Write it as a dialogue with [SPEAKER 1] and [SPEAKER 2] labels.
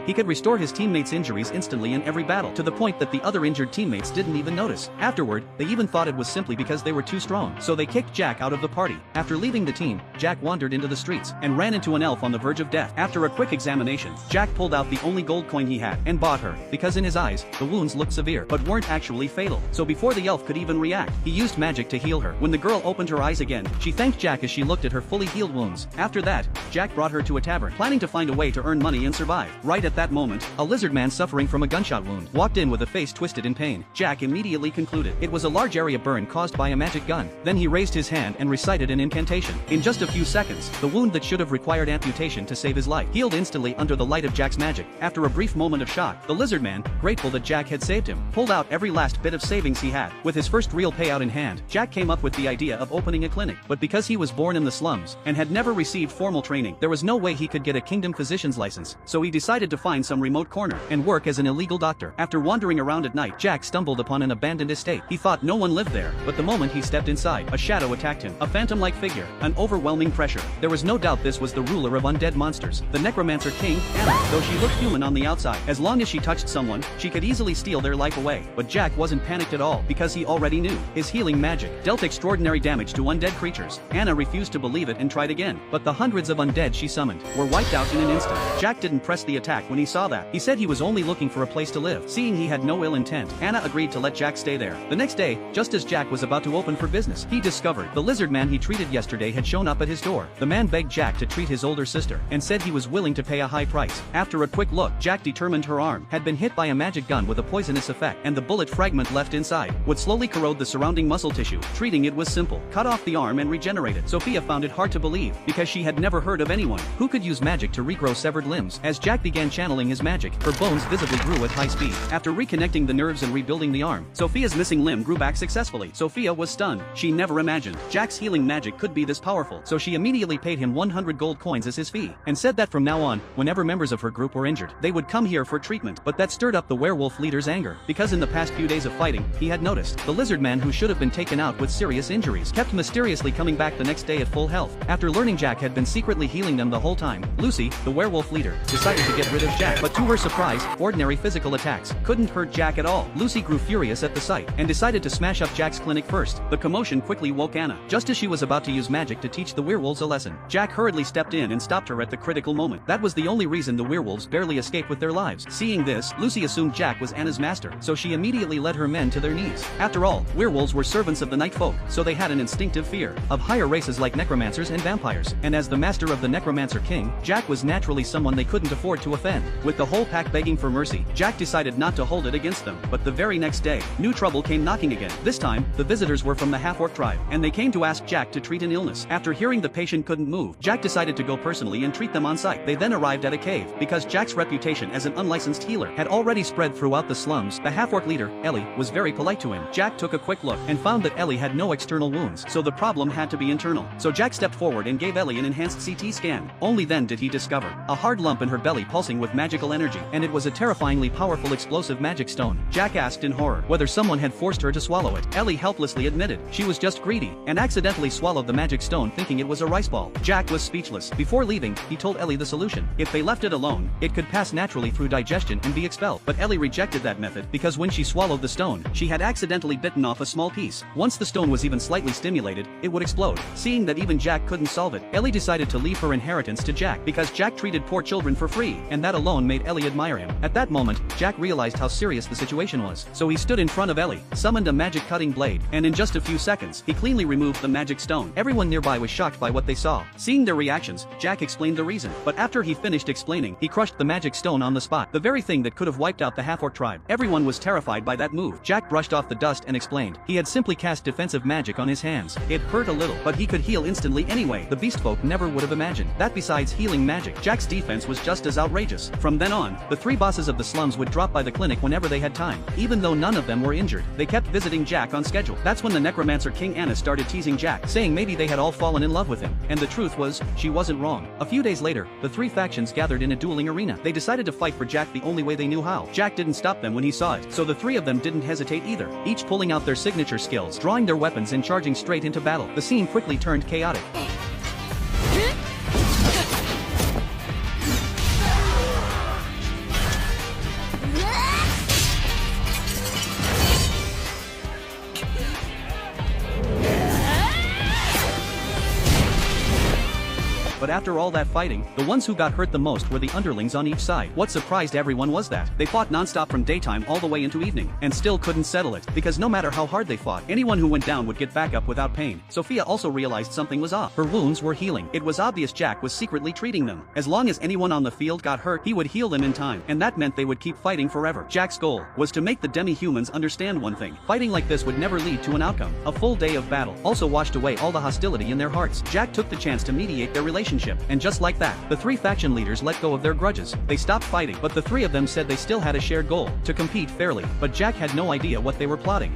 [SPEAKER 1] He could restore his teammates' injuries instantly in every battle, to the point that the other injured teammates didn't even notice. Afterward, they even thought it was simply because they were too strong, so they kicked Jack out of the party. After leaving the team, Jack wandered into the streets and ran into an elf on the verge of death. After a quick examination, Jack pulled out the only gold coin he had and bought her, because in his eyes, the wounds looked severe but weren't actually fatal. So before the elf could even react, he used magic to heal her. When the girl opened her eyes again, she thanked Jack as she looked at her fully healed wounds. After that, Jack brought her to a tavern, planning to find a way to earn money and survive. Right at that moment, a lizard man suffering from a gunshot wound walked in with a face twisted in pain. Jack immediately concluded it was a large area burn caused by a magic gun. Then he raised his hand and recited an incantation. In just a few seconds, the wound that should have required amputation to save his life healed instantly under the light of Jack's magic. After a brief moment of shock, the lizard man, grateful that Jack had saved him, pulled out every last bit of savings he had. With his first real payout in hand, Jack came up with the idea of opening a clinic. But because he was born in the slums and had never received formal training, there was no way he could get a kingdom physician's license. So he decided to find some remote corner and work as an illegal doctor. After wandering around at night, Jack stumbled upon an abandoned estate. He thought no one lived there, but the moment he stepped inside, a shadow attacked him, a phantom-like figure, an overwhelming pressure. There was no doubt this was the ruler of undead monsters, the Necromancer King, Anna. Though she looked human on the outside, as long as she touched someone, she could easily steal their life away. But Jack wasn't panicked at all, because he already knew his healing magic dealt extraordinary damage to undead creatures. Anna refused to believe it and tried again, but the hundreds of undead she summoned were wiped out in an instant. Jack didn't press the attack when he saw that. He said he was only looking for a place to live. Seeing he had no ill intent, Anna agreed to let Jack stay there. The next day, just as Jack was about to open for business, he discovered the lizard man he treated yesterday had shown up at his door. The man begged Jack to treat his older sister and said he was willing to pay a high price. After a quick look, Jack determined her arm had been hit by a magic gun with a poisonous effect, and the bullet fragment left inside would slowly corrode the surrounding muscle tissue. Treating it was simple. Cut off the arm and regenerate it. Sophia found it hard to believe, because she had never heard of anyone who could use magic to regrow severed limbs. As Jack began channeling his magic, her bones visibly grew at high speed. After reconnecting the nerves and rebuilding the arm, Sophia's missing limb grew back successfully. Sophia was stunned. She never imagined Jack's healing magic could be this powerful, so she immediately paid him 100 gold coins as his fee, and said that from now on, whenever members of her group were injured, they would come here for treatment. But that stirred up the werewolf leader's anger, because in the past few days of fighting, he had noticed the lizard man who should have been taken out with serious injuries kept mysteriously coming back the next day at full health. After learning Jack had been secretly healing them the whole time, Lucy, the werewolf leader, decided to get rid of Jack. But to her surprise, ordinary physical attacks couldn't hurt Jack at all. Lucy grew furious at the sight and decided to smash up Jack's clinic first. The commotion quickly woke Anna. Just as she was about to use magic to teach the werewolves a lesson, Jack hurriedly stepped in and stopped her at the critical moment. That was the only reason the werewolves barely escaped with their lives. Seeing this, Lucy assumed Jack was Anna's master, so she immediately led her men to their knees. After all, werewolves were servants of the night folk, so they had an instinctive fear of higher races like necromancers and vampires. And as the master of the Necromancer King, Jack was naturally someone they couldn't afford to offend. With the whole pack begging for mercy, Jack decided not to hold it against them. But the very next day, new trouble came knocking again. This time, the visitors were from the half-orc tribe, and they came to ask Jack to treat an illness. After hearing the patient couldn't move, Jack decided to go personally and treat them on site. They then arrived at a cave, because Jack's reputation as an unlicensed healer had already spread throughout the slums. The half-orc leader, Ellie, was very polite to him. Jack took a quick look and found that Ellie had no external wounds, so the problem had to be internal. So Jack stepped forward and gave Ellie an enhanced CT scan. Only then did he discover a hard lump in her belly pulsing with magical energy, and it was a terrifyingly powerful explosive magic stone. Jack asked in horror whether someone had forced her to swallow it. Ellie helplessly admitted she was just greedy and accidentally swallowed the magic stone thinking it was a rice ball. Jack was speechless. Before leaving, he told Ellie the solution. If they left it alone, it could pass naturally through digestion and be expelled. But Ellie rejected that method because when she swallowed the stone, she had accidentally bitten off a small piece. Once the stone was even slightly stimulated, it would explode. Seeing that even Jack couldn't solve it, Ellie decided to leave her inheritance to Jack because Jack treated poor children for free, and that alone made Ellie admire him. At that moment, Jack realized how serious the situation was. So he stood in front of Ellie, summoned a magic cutting blade, and in just a few seconds, he cleanly removed the magic stone. Everyone nearby was shocked by what they saw. Seeing their reactions, Jack explained the reason. But after he finished explaining, he crushed the magic stone on the spot, the very thing that could have wiped out the half-orc tribe. Everyone was terrified by that move. Jack brushed off the dust and explained he had simply cast defensive magic on his hands. It hurt a little, but he could heal instantly anyway. The beast folk never would have imagined that besides healing magic, Jack's defense was just as outrageous. From then on, the three bosses of the slums would drop by the clinic whenever they had time. Even though none of them were injured, they kept visiting Jack on schedule. That's when the Necromancer King Anna started teasing Jack, saying maybe they had all fallen in love with him. And the truth was, she wasn't wrong. A few days later, the three factions gathered in a dueling arena. They decided to fight for Jack the only way they knew how. Jack didn't stop them when he saw it, so the three of them didn't hesitate either, each pulling out their signature skills, drawing their weapons and charging straight into battle. The scene quickly turned chaotic. but after all that fighting, the ones who got hurt the most were the underlings on each side. What surprised everyone was that they fought non-stop from daytime all the way into evening, and still couldn't settle it, because no matter how hard they fought, anyone who went down would get back up without pain. Sophia also realized something was off. Her wounds were healing. It was obvious Jack was secretly treating them. As long as anyone on the field got hurt, he would heal them in time, and that meant they would keep fighting forever. Jack's goal was to make the demi-humans understand one thing: fighting like this would never lead to an outcome. A full day of battle also washed away all the hostility in their hearts. Jack took the chance to mediate their relationship, and just like that, the three faction leaders let go of their grudges. They stopped fighting, but the three of them said they still had a shared goal: to compete fairly. But Jack had no idea what they were plotting.